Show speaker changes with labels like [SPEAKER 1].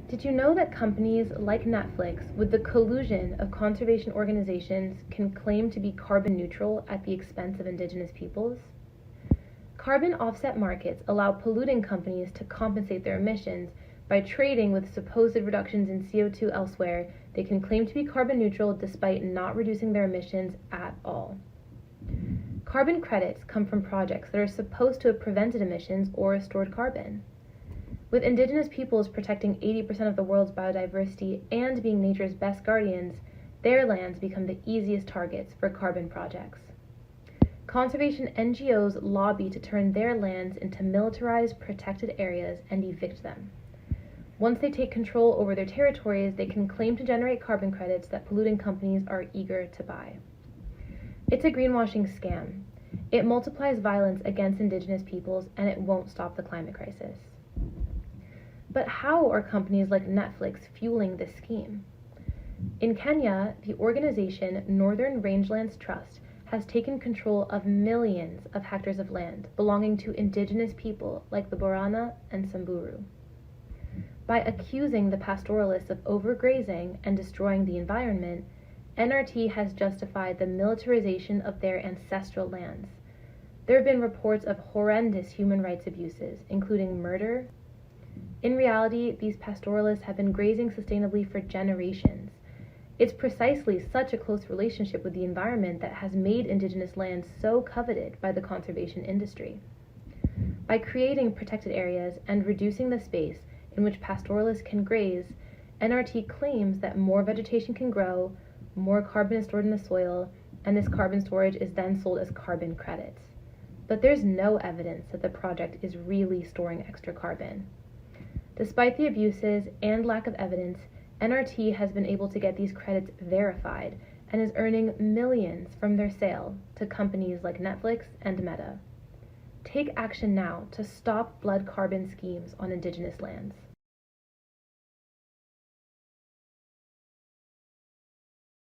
[SPEAKER 1] Did you know that companies like Netflix, with the collusion of conservation organizations, can claim to be carbon neutral at the expense of Indigenous peoples? Carbon offset markets allow polluting companies to compensate their emissions by trading with supposed reductions in CO2 elsewhere. They can claim to be carbon neutral despite not reducing their emissions at all. Carbon credits come from projects that are supposed to have prevented emissions or stored carbon. With Indigenous peoples protecting 80% of the world's biodiversity and being nature's best guardians, their lands become the easiest targets for carbon projects. Conservation NGOs lobby to turn their lands into militarized, protected areas and evict them. Once they take control over their territories, they can claim to generate carbon credits that polluting companies are eager to buy. It's a greenwashing scam. It multiplies violence against Indigenous peoples, and it won't stop the climate crisis. But how are companies like Netflix fueling this scheme? In Kenya, the organization Northern Rangelands Trust has taken control of millions of hectares of land belonging to Indigenous people like the Borana and Samburu. By accusing the pastoralists of overgrazing and destroying the environment, NRT has justified the militarization of their ancestral lands. There have been reports of horrendous human rights abuses, including murder. In reality, these pastoralists have been grazing sustainably for generations. It's precisely such a close relationship with the environment that has made Indigenous lands so coveted by the conservation industry. By creating protected areas and reducing the space in which pastoralists can graze, NRT claims that more vegetation can grow, more carbon is stored in the soil, and this carbon storage is then sold as carbon credits. But there's no evidence that the project is really storing extra carbon. Despite the abuses and lack of evidence, NRT has been able to get these credits verified and is earning millions from their sale to companies like Netflix and Meta. Take action now to stop blood carbon schemes on Indigenous lands.